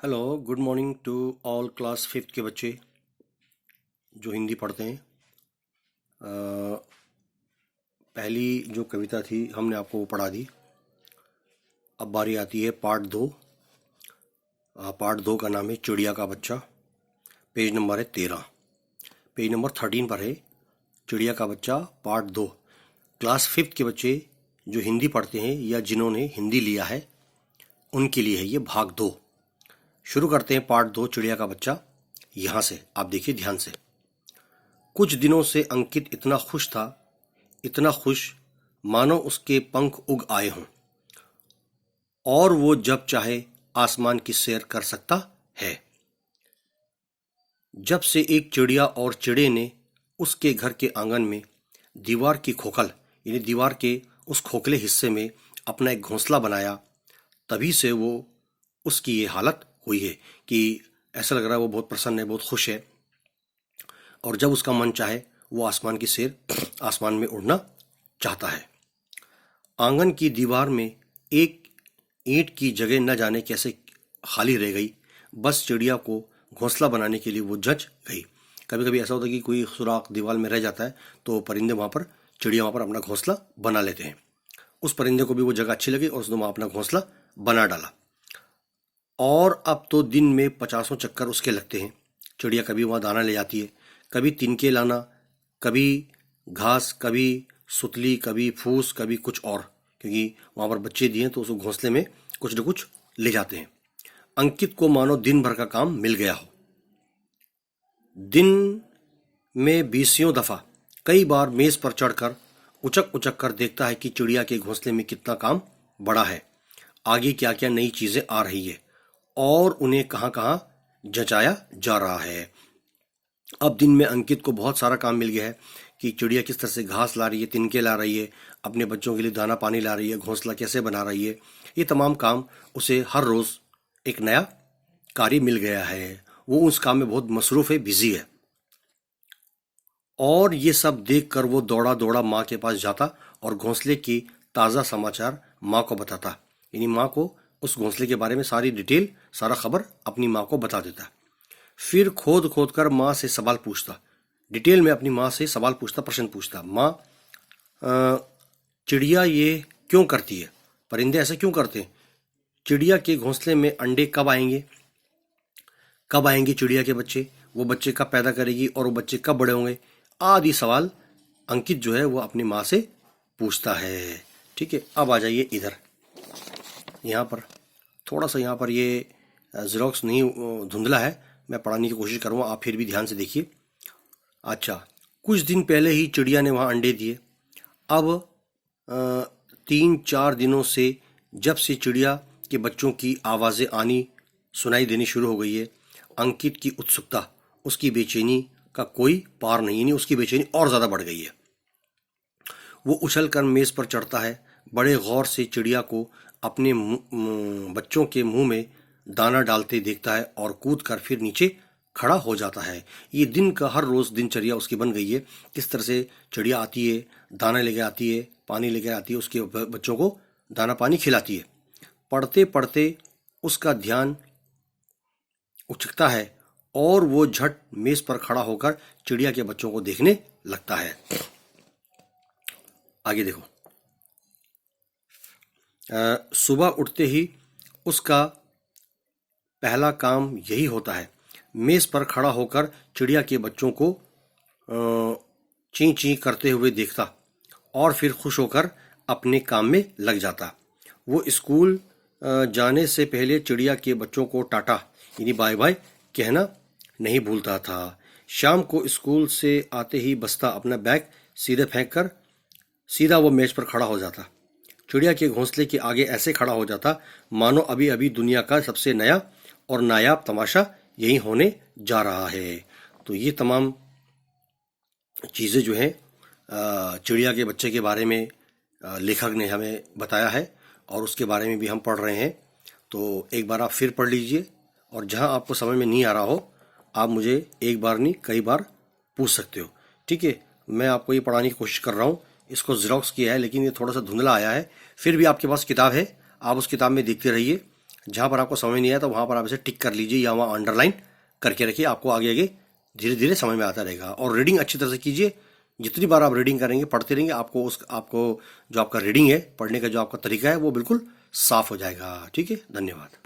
Hello, good morning to all class fifth के बच्चे जो हिंदी पढ़ते हैं। पहली जो कविता थी हमने आपको वो पढ़ा दी। अब बारी आती है पार्ट दो। पार्ट दो का नाम है चिड़िया का बच्चा। पेज नंबर है 13। पेज नंबर 13 पर है चिड़िया का बच्चा पार्ट दो। क्लास फिफ्थ के बच्चे जो हिंदी पढ़ते हैं या जिन्होंने हिंदी लिया है उनके लिए है ये भाग दो। शुरू करते हैं पार्ट दो चिड़िया का बच्चा। यहाँ से आप देखिए ध्यान से। कुछ दिनों से अंकित इतना खुश था, इतना खुश मानो उसके पंख उग आए हों और वो जब चाहे आसमान की सैर कर सकता है। जब से एक चिड़िया और चिड़े ने उसके घर के आंगन में दीवार की खोखल यानी दीवार के उस खोखले हिस्से में अपना एक घोंसला बनाया, तभी से वो उसकी ये हालत हुई है कि ऐसा लग रहा है वो बहुत प्रसन्न है, बहुत खुश है और जब उसका मन चाहे वो आसमान की सैर, आसमान में उड़ना चाहता है। आंगन की दीवार में एक ईंट की जगह न जाने कैसे खाली रह गई। बस चिड़िया को घोंसला बनाने के लिए वो जच गई। कभी कभी ऐसा होता है कि कोई सुराख दीवार में रह जाता है तो परिंदे वहाँ पर, चिड़िया वहाँ पर अपना घोंसला बना लेते हैं। उस परिंदे को भी वो जगह अच्छी लगी और उसने वहाँ अपना घोंसला बना डाला। और अब तो दिन में 50 चक्कर उसके लगते हैं। चिड़िया कभी वहाँ दाना ले जाती है, कभी तिनके लाना, कभी घास, कभी सुतली, कभी फूस, कभी कुछ और, क्योंकि वहाँ पर बच्चे दिए तो उस घोंसले में कुछ न कुछ ले जाते हैं। अंकित को मानो दिन भर का काम मिल गया हो। दिन में 20 दफा कई बार मेज पर चढ़कर उचक उचक कर देखता है कि चिड़िया के घोंसले में कितना काम बड़ा है, आगे क्या क्या नई चीजें आ रही है और उन्हें कहाँ कहाँ जचाया जा रहा है। अब दिन में अंकित को बहुत सारा काम मिल गया है कि चिड़िया किस तरह से घास ला रही है, तिनके ला रही है, अपने बच्चों के लिए दाना पानी ला रही है, घोंसला कैसे बना रही है। ये तमाम काम उसे हर रोज एक नया कार्य मिल गया है। वो उस काम में बहुत मसरूफ है, बिजी है। और ये सब देखकर वो दौड़ा दौड़ा माँ के पास जाता और घोंसले की ताज़ा समाचार माँ को बताता, यानी माँ को उस घोंसले के बारे में सारी डिटेल, सारा खबर अपनी माँ को बता देता। फिर खोद खोद कर माँ से सवाल पूछता, डिटेल में अपनी माँ से सवाल पूछता, प्रश्न पूछता। माँ, चिड़िया ये क्यों करती है? परिंदे ऐसे क्यों करते हैं? चिड़िया के घोंसले में अंडे कब आएंगे? कब आएंगे चिड़िया के बच्चे? वो बच्चे कब पैदा करेगी और वो बच्चे कब बड़े होंगे? आदि सवाल अंकित जो है वो अपनी माँ से पूछता है। ठीक है, अब आ जाइए इधर। यहाँ पर थोड़ा सा, यहाँ पर ये ज़ेरॉक्स नहीं, धुंधला है, मैं पढ़ाने की कोशिश करूँगा, आप फिर भी ध्यान से देखिए। अच्छा, कुछ दिन पहले ही चिड़िया ने वहाँ अंडे दिए। अब 3-4 दिनों से जब से चिड़िया के बच्चों की आवाज़ें आनी सुनाई देनी शुरू हो गई है, अंकित की उत्सुकता, उसकी बेचैनी का कोई पार नहीं, नहीं उसकी बेचैनी और ज़्यादा बढ़ गई है। वो उछल कर मेज़ पर चढ़ता है, बड़े गौर से चिड़िया को अपने बच्चों के मुंह में दाना डालते देखता है और कूद कर फिर नीचे खड़ा हो जाता है। ये दिन का हर रोज़ दिनचर्या उसकी बन गई है। किस तरह से चिड़िया आती है, दाना लेके आती है, पानी लेके आती है, उसके बच्चों को दाना पानी खिलाती है। पढ़ते पढ़ते उसका ध्यान उचकता है और वो झट मेज पर खड़ा होकर चिड़िया के बच्चों को देखने लगता है। आगे देखो। सुबह उठते ही उसका पहला काम यही होता है, मेज पर खड़ा होकर चिड़िया के बच्चों को ची ची करते हुए देखता और फिर खुश होकर अपने काम में लग जाता। वो स्कूल जाने से पहले चिड़िया के बच्चों को टाटा यानी बाय बाय कहना नहीं भूलता था। शाम को स्कूल से आते ही बस्ता अपना बैग सीधे फेंक कर सीधा वो मेज पर खड़ा हो जाता। चिड़िया के घोंसले के आगे ऐसे खड़ा हो जाता मानो अभी अभी दुनिया का सबसे नया और नायाब तमाशा यही होने जा रहा है। तो ये तमाम चीज़ें जो हैं चिड़िया के बच्चे के बारे में लेखक ने हमें बताया है और उसके बारे में भी हम पढ़ रहे हैं। तो एक बार आप फिर पढ़ लीजिए और जहां आपको समझ में नहीं आ रहा हो आप मुझे एक बार नहीं कई बार पूछ सकते हो। ठीक है, मैं आपको ये पढ़ाने की कोशिश कर रहा हूँ। इसको ज़ेरॉक्स किया है लेकिन ये थोड़ा सा धुंधला आया है। फिर भी आपके पास किताब है, आप उस किताब में देखते रहिए। जहाँ पर आपको समझ नहीं आया तो वहाँ पर आप इसे टिक कर लीजिए या वहाँ अंडरलाइन करके रखिए, आपको आगे आगे धीरे धीरे समझ में आता रहेगा। और रीडिंग अच्छी तरह से कीजिए, जितनी बार आप रीडिंग करेंगे, पढ़ते रहेंगे, आपको जो आपका रीडिंग है, पढ़ने का जो आपका तरीका है, वो बिल्कुल साफ हो जाएगा। ठीक है, धन्यवाद।